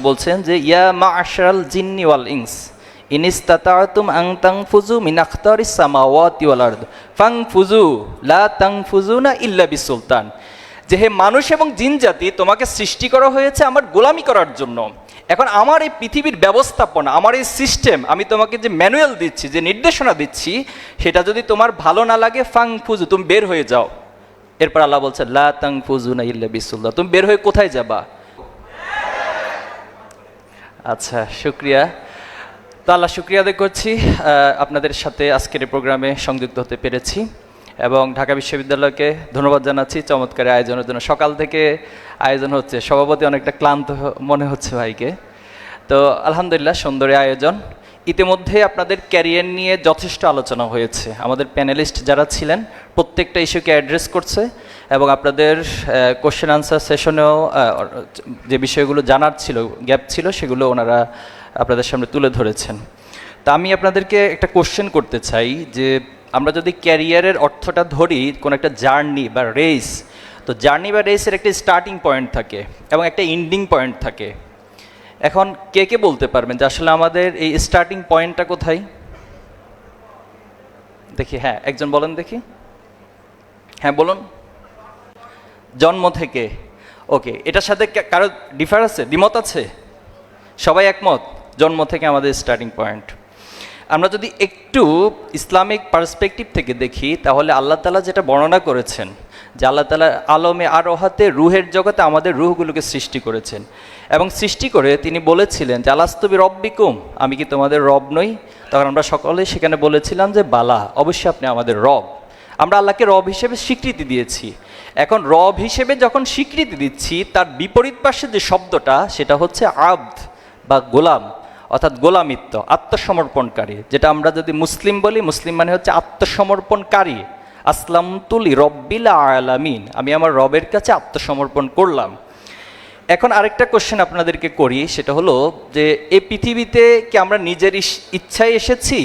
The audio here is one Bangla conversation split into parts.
বলছেন যে ইয়া মা'আশারাল জিন্নি ওয়াল ইনস ইন ইসতাতা'তুম আন তানফুযু মিন আখতারিস সামাওয়াতি ওয়াল আরদ ফানফুযু লা তানফুযুনা ইল্লা বিসুলতান। যে হে মানুষ এবং জিন জাতি, তোমাকে সৃষ্টি করা হয়েছে আমার গোলামি করার জন্য। এখন আমার এই পৃথিবীর ব্যবস্থাপনা, আমার এই সিস্টেম, আমি তোমাকে যে ম্যানুয়াল দিচ্ছি, যে নির্দেশনা দিচ্ছি, সেটা যদি তোমার ভালো না লাগে ফানফুযু, তুমি বের হয়ে যাও। এরপর আল্লাহ বলছে লা তানফুযুনা ইল্লা বিসুলতান, তুমি বের হয়ে কোথায় যাবা? আচ্ছা, শুক্রিয়া। তো আল্লাহ শুক্রিয়া আদায় করছি আপনাদের সাথে আজকের এই প্রোগ্রামে সংযুক্ত হতে পেরেছি, এবং ঢাকা বিশ্ববিদ্যালয়কে ধন্যবাদ জানাচ্ছি চমৎকার আয়োজনের জন্য। সকাল থেকে আয়োজন হচ্ছে, সভাপতি অনেকটা ক্লান্ত মনে হচ্ছে ভাইকে। তো আলহামদুলিল্লাহ, সুন্দর আয়োজন। ইতিমধ্যে আপনাদের ক্যারিয়ার নিয়ে যথেষ্ট আলোচনা হয়েছে। আমাদের প্যানেলিস্ট যারা ছিলেন প্রত্যেকটা ইস্যুকে অ্যাড্রেস করছে, এবং আপনাদের কোশ্চেন আনসার সেশনেও যে বিষয়গুলো জানার ছিল, গ্যাপ ছিল, সেগুলো ওনারা আপনাদের সামনে তুলে ধরেছেন। তা আমি আপনাদেরকে একটা কোশ্চেন করতে চাই যে আমরা যদি ক্যারিয়ারের অর্থটা ধরি কোনো একটা জার্নি বা রেস, তো জার্নি বা রেসের একটা স্টার্টিং পয়েন্ট থাকে এবং একটা এন্ডিং পয়েন্ট থাকে। এখন কে কে বলতে পারবেন যে আসলে আমাদের এই স্টার্টিং পয়েন্টটা কোথায়? দেখি, হ্যাঁ, একজন বলেন দেখি। হ্যাঁ বলুন। জন্ম থেকে। ওকে, এটার সাথে কারো ডিফার আছে, দ্বিমত আছে? সবাই একমত, জন্ম থেকে আমাদের স্টার্টিং পয়েন্ট। আমরা যদি একটু ইসলামিক পার্সপেক্টিভ থেকে দেখি, তাহলে আল্লাহ তাআলা যেটা বর্ণনা করেছেন যে আল্লাহ তাআলা আলমে আরোহাতে রুহের জগতে আমাদের রুহগুলোকে সৃষ্টি করেছেন, এবং সৃষ্টি করে তিনি বলেছিলেন যে আলাস্তু বিরব্বিকুম, আমি কি তোমাদের রব নই? তখন আমরা সকলে সেখানে বলেছিলাম যে বালা, অবশ্যই আপনি আমাদের রব। আমরা আল্লাহকে রব হিসেবে স্বীকৃতি দিয়েছি। এখন রব হিসেবে যখন স্বীকৃতি দিচ্ছি, তার বিপরীত পাশে যে শব্দটা, সেটা হচ্ছে আবদ বা গোলাম, অর্থাৎ গোলামিত্ব, আত্মসমর্পণকারী। যেটা আমরা যদি মুসলিম বলি, মুসলিম মানে হচ্ছে আত্মসমর্পণকারী। আসলামতু লিরব্বিল আলামিন, আমি আমার রবের কাছে আত্মসমর্পণ করলাম। এখন আরেকটা কোশ্চেন আপনাদেরকে করি, সেটা হলো যে এই পৃথিবীতে কি আমরা নিজের ইচ্ছায় এসেছি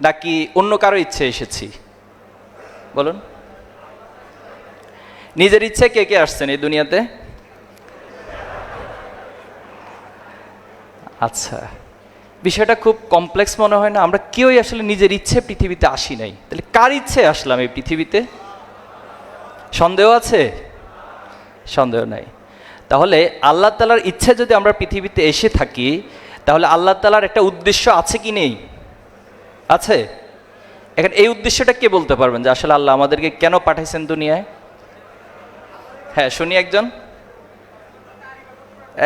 নাকি অন্য কারো ইচ্ছায় এসেছি? বলুন, নিজের ইচ্ছায় কে কে আসছেন এই দুনিয়াতে? আচ্ছা, বিষয়টা খুব কমপ্লেক্স মনে হয় না? আমরা কেউই আসলে নিজের ইচ্ছে পৃথিবীতে আসি নাই। তাহলে কার ইচ্ছে আসলাম এই পৃথিবীতে? সন্দেহ আছে? সন্দেহ নাই। তাহলে আল্লাহ তাআলার ইচ্ছে যদি আমরা পৃথিবীতে এসে থাকি, তাহলে আল্লাহ তাআলার একটা উদ্দেশ্য আছে কি নেই? আছে। এখন এই উদ্দেশ্যটা কে বলতে পারবেন যে আসলে আল্লাহ আমাদেরকে কেন পাঠাইছেন দুনিয়ায়? হ্যাঁ, শুনি একজন।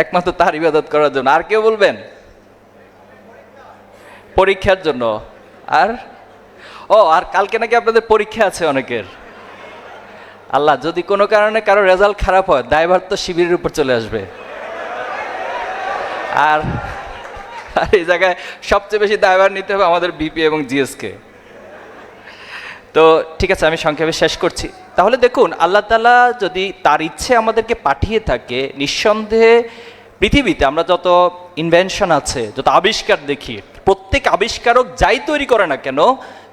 একমাত্র তার ইবাদত করার জন্য। আর কেউ বলবেন? পরীক্ষার জন্য। আর আর কালকে নাকি আপনাদের পরীক্ষা আছে অনেকের। আল্লাহ, যদি কোনো কারণে কারো রেজাল্ট খারাপ হয়, দায়ভার তো শিবিরের উপর চলে আসবে। আর এই জায়গায় সবচেয়ে বেশি দায়ভার নিতে হবে আমাদের বিপি এবং জিএসকে। তো ঠিক আছে, আমি সংক্ষেপে শেষ করছি। তাহলে দেখুন, আল্লাহ তাআলা যদি তার ইচ্ছে আমাদেরকে পাঠিয়ে থাকে, নিঃসন্দেহে পৃথিবীতে আমরা যত ইনভেনশন আছে, যত আবিষ্কার দেখি, প্রত্যেক আবিষ্কারক যাই তৈরি করে না কেন,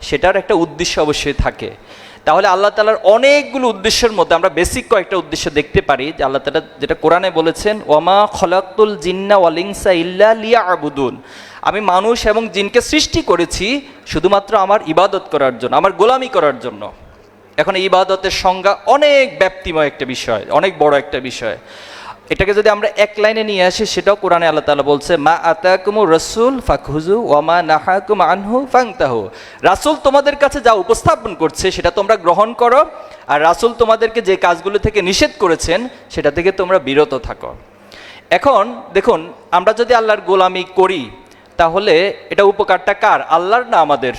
সেটার একটা উদ্দেশ্য অবশ্যই থাকে। তাহলে আল্লাহ তাআলার অনেকগুলো উদ্দেশ্যের মধ্যে আমরা বেসিক কয়েকটা উদ্দেশ্য দেখতে পারি যে আল্লাহ তাআলা যেটা কোরআনে বলেছেন, ওয়ামা খলাকতুল জিন্না ওয়াল ইনসা ইল্লা লিয়াবুদুন, আমি মানুষ এবং জিনকে সৃষ্টি করেছি শুধুমাত্র আমার ইবাদত করার জন্য, আমার গোলামি করার জন্য। এখন এই ইবাদতের সংজ্ঞা অনেক ব্যাপ্তিময় একটা বিষয়, অনেক বড় একটা বিষয়। এটাকে যদি আমরা এক লাইনে নিয়ে আসি, সেটাও কোরআনে আল্লাহ তাআলা বলছে, মা আতাকুমুর রাসূল ফাখুযু ওয়া মা নাহাকুম আনহু ফান্তাহু, রাসূল তোমাদের কাছে যা উপস্থাপন করছে সেটা তোমরা গ্রহণ করো, আর রাসূল তোমাদেরকে যে কাজগুলো থেকে নিষেধ করেছেন সেটা থেকে তোমরা বিরত থাকো। এখন দেখুন, আমরা যদি আল্লাহর গোলামি করি, তাহলে এটা উপকারটা কার? আল্লাহর না আমাদের?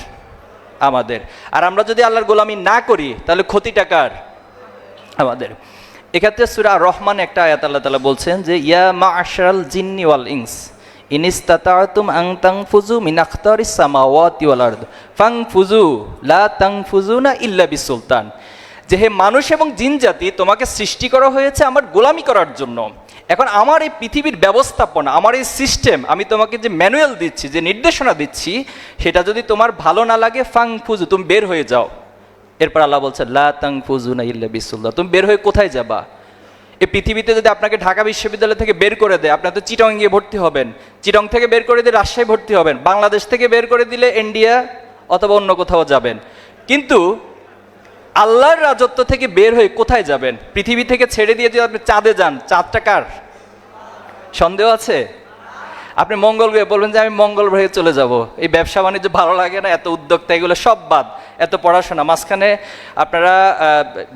আমাদের। আর আমরা যদি আল্লাহর গোলামি না করি, তাহলে ক্ষতিটা কার? আমাদের। এক্ষেত্রে সূরা রহমান একটা আয়াত আল্লাহ তাআলা বলছেন যে ইয়া মা'আশারাল জিন্নি ওয়াল ইনস ইন ইসতাতা'তুম আন তানফুযু মিন আখতারিস সামাওয়াতি ওয়াল আরদ ফানফুযু লা তানফুযুনা ইল্লা বিসুলতান। যে হে মানুষ এবং জিন জাতি, তোমাকে সৃষ্টি করা হয়েছে আমার গোলামি করার জন্য। এখন আমার এই পৃথিবীর ব্যবস্থাপনা, আমার এই সিস্টেম, আমি তোমাকে যে ম্যানুয়াল দিচ্ছি, যে নির্দেশনা দিচ্ছি, সেটা যদি তোমার ভালো না লাগে ফানফুযু, তুমি বের হয়ে যাও। এরপর আল্লাহ বলছে লা তানফুযুনা ইল্লা বিসুলতান, তুমি বের হয়ে কোথায় যাবা? এই পৃথিবীতে যদি আপনাকে ঢাকা বিশ্ববিদ্যালয় থেকে বের করে দেয়, আপনার তো চিটং গিয়ে ভর্তি হবেন, চিটং থেকে বের করে দিয়ে রাজশাহী ভর্তি হবেন, বাংলাদেশ থেকে বের করে দিলে ইন্ডিয়া অথবা অন্য কোথাও যাবেন। কিন্তু আল্লাহর রাজত্ব থেকে বের হয়ে কোথায় যাবেন? পৃথিবী থেকে ছেড়ে দিয়ে যদি আপনি চাঁদে যান, চাঁদটা কার? সন্দেহ আছে? আপনি মঙ্গল গ্রহে বলবেন যে আমি মঙ্গল গ্রহে চলে যাব, এই ব্যবসা বাণিজ্য ভালো লাগে না, এত উদ্যোক্তা, এগুলো সব বাদ, এত পড়াশোনা। মাঝখানে আপনারা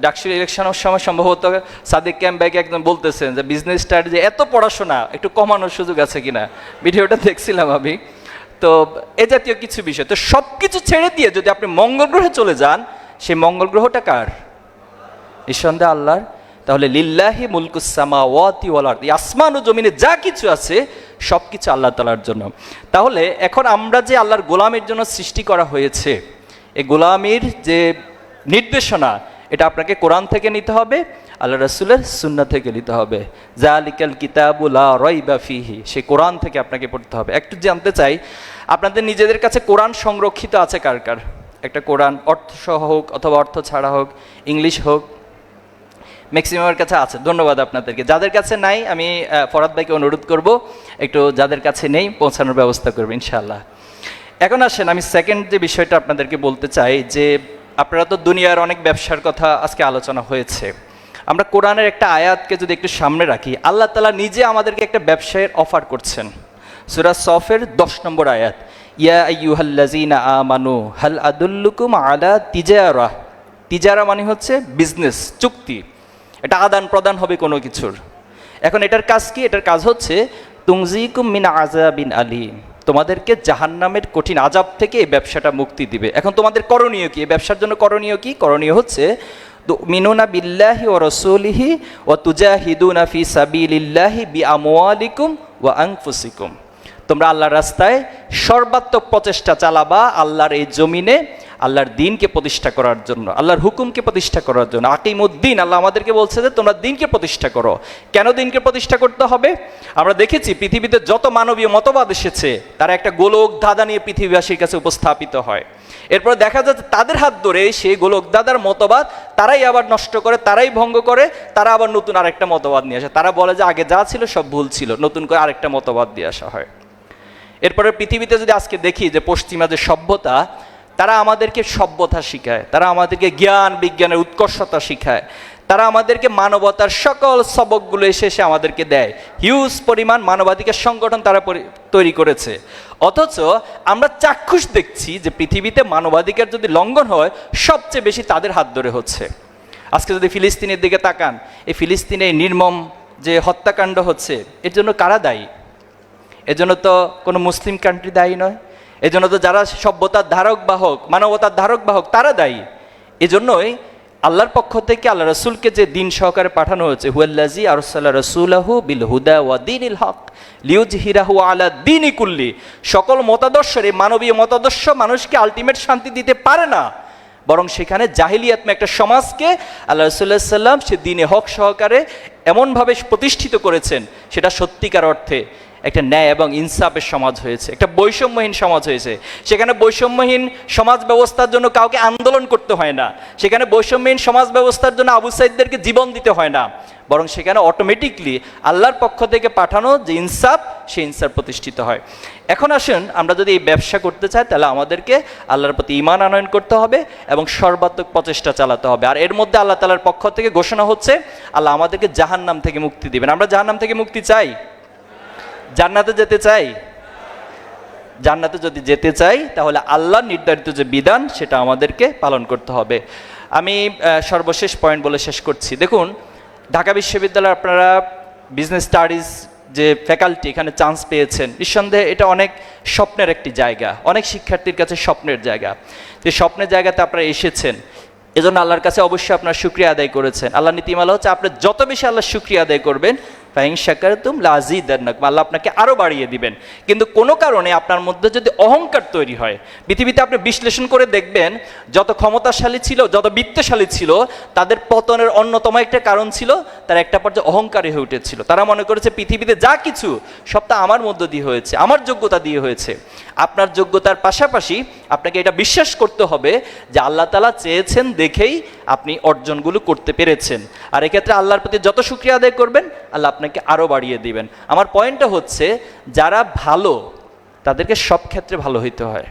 ডাকসুর ইলেকশনের সময় সম্ভবত সাদিক ক্যাম্প ভাইকে একদম বলতেছেন যে বিজনেস স্ট্র্যাটেজি, এত পড়াশোনা একটু কমানোর সুযোগ আছে কিনা, ভিডিওটা দেখছিলাম আমি। তো এ জাতীয় কিছু বিষয়, তো সব কিছু ছেড়ে দিয়ে যদি আপনি মঙ্গল গ্রহে চলে যান, সেই মঙ্গল গ্রহটা কার? নিঃসন্দেহে আল্লাহর। তাহলে লিল্লাহি মুলকুস সামাওয়াতি ওয়াল আরদ, আসমান ও জমিনে যা কিছু আছে সব কিছু আল্লাহ তাআলার জন্য। তাহলে এখন আমরা যে আল্লাহর গোলামের জন্য সৃষ্টি করা হয়েছে, এই গোলামির যে নির্দেশনা, এটা আপনাকে কোরআন থেকে নিতে হবে, আল্লাহ রাসূলের সুন্নাহ থেকে নিতে হবে। যালিকাল কিতাবু লা রাইবা ফিহি, সেই কোরআন থেকে আপনাকে পড়তে হবে। একটু জানতে চাই, আপনাদের নিজেদের কাছে কোরআন সংরক্ষিত আছে কার কার? একটা কোরআন অর্থ সহ হোক অথবা অর্থ ছাড়া হোক, ইংলিশ হোক, ম্যাক্সিমামের কাছে আছে। ধন্যবাদ আপনাদেরকে। যাদের কাছে নাই, আমি ফরাদ ভাইকে অনুরোধ করব একটু যাদের কাছে নেই পৌঁছানোর ব্যবস্থা করবে ইনশাআল্লাহ। এখন আসেন, আমি সেকেন্ড যে বিষয়টা আপনাদেরকে বলতে চাই যে আপনারা তো দুনিয়ার অনেক ব্যবসার কথা আজকে আলোচনা হয়েছে, আমরা কোরআনের একটা আয়াতকে যদি একটু সামনে রাখি, আল্লাহ তাআলা নিজে আমাদেরকে একটা ব্যবসায়ের অফার করছেন। সূরা সফের 10 নম্বর আয়াত, ইয়া আইয়ুহাল্লাযীনা আমানু হাল আদুল্লুকুম আলা তিজারা। তিজারা মানে হচ্ছে বিজনেস, চুক্তি, এটা আদান প্রদান হবে কোনো কিছুর। এখন এটার কাজ কি? এটার কাজ হচ্ছে তুনজিকুম মিন আযাবিন আলীম, তোমাদেরকে জাহান্নামের কঠিন আযাব থেকে এই ব্যবসাটা মুক্তি দিবে। এখন তোমাদের করণীয় কি? এই ব্যবসার জন্য করণীয় কি? করণীয় হচ্ছে তুমিনুনা বিল্লাহি ওয়া রাসূলিহি ওয়া তুজাহিদুনা ফি সাবিলিল্লাহি বিআমওয়ালিকুম ওয়া আনফুসিকুম। তোমরা আল্লাহর রাস্তায় সর্বাত্মক প্রচেষ্টা চালাবা, আল্লাহর এই জমিনে আল্লাহর দ্বীনকে প্রতিষ্ঠা করার জন্য, আল্লাহর হুকুমকে প্রতিষ্ঠা করার জন্য। আকিমুদ্দিন, আল্লাহ আমাদেরকে বলছে যে তোমরা দ্বীনকে প্রতিষ্ঠা করো। কেন দ্বীনকে প্রতিষ্ঠা করতে হবে? আমরা দেখেছি পৃথিবীতে যত মানবীয় মতবাদ এসেছে, তারা একটা গোলক ধাঁধা নিয়ে পৃথিবীবাসীর কাছে উপস্থাপিত হয়। এরপরে দেখা যাচ্ছে তাদের হাত ধরে সেই গোলক ধাঁধার মতবাদ তারাই আবার নষ্ট করে, তারাই ভঙ্গ করে, তারা আবার নতুন আরেকটা মতবাদ নিয়ে আসে। তারা বলে যে আগে যা ছিল সব ভুল ছিল, নতুন করে আরেকটা মতবাদ দিয়ে আসা হয়। এরপরে পৃথিবীতে যদি আজকে দেখি যে পশ্চিমা যে সভ্যতা, তারা আমাদেরকে সভ্যতা শিখায়, তারা আমাদেরকে জ্ঞান বিজ্ঞানের উৎকর্ষতা শিখায়, তারা আমাদেরকে মানবতার সকল সবকগুলো এসে আমাদেরকে দেয়। হিউজ পরিমাণ মানবাধিকার সংগঠন তারা তৈরি করেছে। অথচ আমরা চাক্ষুষ দেখছি যে পৃথিবীতে মানবাধিকার যদি লঙ্ঘন হয়, সবচেয়ে বেশি তাদের হাত ধরে হচ্ছে। আজকে যদি ফিলিস্তিনের দিকে তাকান, এই ফিলিস্তিনে নির্মম যে হত্যাকাণ্ড হচ্ছে, এর জন্য কারা দায়ী? এজন্য তো কোনো মুসলিম কান্ট্রি দায়ী নয়, এজন্য তো যারা সভ্যতার ধারক বাহক, মানবতার ধারক বাহক, তারা দায়ী। এজন্যই আল্লাহর পক্ষ থেকে আল্লাহ রাসূলকে যে দিন সহকারে পাঠানো হয়েছে, হুয়াল্লাযী আরসালা রাসূলাহু বিল হুদা ওয়া দীনিল হক লিইয়ুযহিরাহু আলা দীনি কুল্লি। সকল মতাদর্শের, এই মানবীয় মতাদর্শ মানুষকে আলটিমেট শান্তি দিতে পারে না, বরং সেখানে জাহিলিয়াতময় একটা সমাজকে আল্লাহ রাসূলুল্লাহ সাল্লাল্লাহু আলাইহি ওয়াসাল্লাম সে দীনে হক সহকারে এমনভাবে প্রতিষ্ঠিত করেছেন, সেটা সত্যিকার অর্থে একটা ন্যায় এবং ইনসাফের সমাজ হয়েছে, একটা বৈষম্যহীন সমাজ হয়েছে। সেখানে বৈষম্যহীন সমাজ ব্যবস্থার জন্য কাউকে আন্দোলন করতে হয় না, সেখানে বৈষম্যহীন সমাজ ব্যবস্থার জন্য আবু সাইদদেরকে জীবন দিতে হয় না, বরং সেখানে অটোমেটিকলি আল্লাহর পক্ষ থেকে পাঠানো যে ইনসাফ, সেই ইনসাফ প্রতিষ্ঠিত হয়। এখন আসুন, আমরা যদি এই ব্যবসা করতে চাই, তাহলে আমাদেরকে আল্লাহর প্রতি ঈমান আনয়ন করতে হবে এবং সর্বাত্মক প্রচেষ্টা চালাতে হবে। আর এর মধ্যে আল্লাহ তাআলার পক্ষ থেকে ঘোষণা হচ্ছে আল্লাহ আমাদেরকে জাহান্নাম থেকে মুক্তি দিবেন। আমরা জাহান্নাম থেকে মুক্তি চাই? জান্নাতে যেতে চাই? জান্নাতে যদি যেতে চাই, তাহলে আল্লাহর নির্ধারিত যে বিধান, সেটা আমাদেরকে পালন করতে হবে। আমি সর্বশেষ পয়েন্ট বলে শেষ করছি। দেখুন, ঢাকা বিশ্ববিদ্যালয়ে আপনারা বিজনেস স্টাডিজ যে ফ্যাকাল্টি, এখানে চান্স পেয়েছেন, নিঃসন্দেহে এটা অনেক স্বপ্নের একটি জায়গা, অনেক শিক্ষার্থীর কাছে স্বপ্নের জায়গা। যে স্বপ্নের জায়গাতে আপনারা এসেছেন, এজন্য আল্লাহর কাছে অবশ্যই আপনার শুকরিয়া আদায় করেছেন। আল্লাহ নীতিমালা হচ্ছে আপনি যত বেশি আল্লাহর শুকরিয়া আদায় করবেন, ফাইন শাকারতুম লাযিদান্নাকুম, আল্লাহ আপনাকে আরও বাড়িয়ে দিবেন। কিন্তু কোনো কারণে আপনার মধ্যে যদি অহংকার তৈরি হয়, পৃথিবীতে আপনি বিশ্লেষণ করে দেখবেন, যত ক্ষমতাশালী ছিল, যত বিত্তশালী ছিল, তাদের পতনের অন্যতম একটা কারণ ছিল তারা একটা পর্যায়ে অহংকারী হয়ে উঠেছিল। তারা মনে করেছে পৃথিবীতে যা কিছু সবটা আমার মধ্য দিয়ে হয়েছে, আমার যোগ্যতা দিয়ে হয়েছে। আপনার যোগ্যতার পাশাপাশি আপনাকে এটা বিশ্বাস করতে হবে যে আল্লাহ তাআলা চেয়েছেন দেখেই আপনি অর্জনগুলো করতে পেরেছেন। আর এক্ষেত্রে আল্লাহর প্রতি যত শুকরিয়া আদায় করবেন আল্লাহ আপনাকে আরও বাড়িয়ে দিবেন। আমার পয়েন্টটা হচ্ছে, যারা ভালো তাদেরকে সব ক্ষেত্রে ভালো হইতে হয়।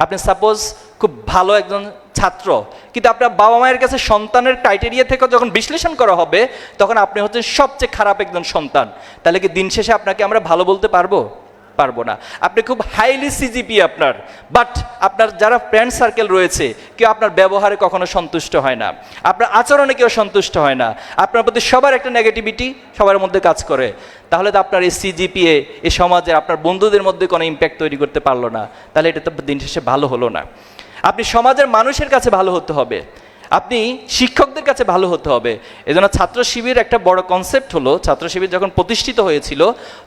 আপনি সাপোজ খুব ভালো একজন ছাত্র, কিন্তু আপনার বাবা মায়ের কাছে সন্তানের ক্রাইটেরিয়া থেকে যখন বিশ্লেষণ করা হবে তখন আপনি হচ্ছেন সবচেয়ে খারাপ একজন সন্তান, তাহলে কি দিন শেষে আপনাকে আমরা ভালো বলতে পারবো? পারবো না। আপনি খুব হাইলি সিজিপি আপনার, বাট আপনার যারা ফ্রেন্ড সার্কেল রয়েছে কেউ আপনার ব্যবহারে কখনো সন্তুষ্ট হয় না, আপনার আচরণে কেউ সন্তুষ্ট হয় না, আপনার প্রতি সবার একটা নেগেটিভিটি সবার মধ্যে কাজ করে, তাহলে তো আপনার এই সিজিপিএ এই সমাজে আপনার বন্ধুদের মধ্যে কোনো ইম্প্যাক্ট তৈরি করতে পারলো না, তাহলে এটা তো দিন শেষে ভালো হলো না। আপনি সমাজের মানুষের কাছে ভালো হতে হবে, আপনি শিক্ষকদের কাছে ভালো হতে হবে। এজন্য ছাত্র শিবির একটা বড় কনসেপ্ট হলো, ছাত্র শিবির যখন প্রতিষ্ঠিত হয়েছিল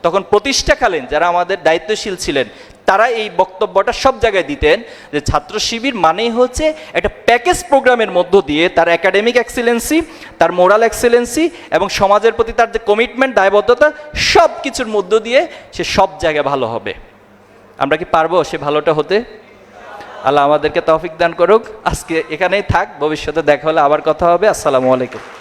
তখন প্রতিষ্ঠাকালীন যারা আমাদের দায়িত্বশীল ছিলেন তারা এই বক্তব্যটা সব জায়গায় দিতেন যে ছাত্র শিবির মানেই হচ্ছে একটা প্যাকেজ প্রোগ্রামের মধ্য দিয়ে তার একাডেমিক এক্সেলেন্সি, তার মোরাল এক্সেলেন্সি এবং সমাজের প্রতি তার যে কমিটমেন্ট, দায়বদ্ধতা, সব কিছুর মধ্য দিয়ে সে সব জায়গায় ভালো হবে। আমরা কি পারবো সে ভালোটা হতে? আল্লাহ আমাদেরকে তৌফিক দান করুক। আজকে এখানেই থাক, ভবিষ্যতে দেখা হলে আবার কথা হবে। আসসালামু আলাইকুম।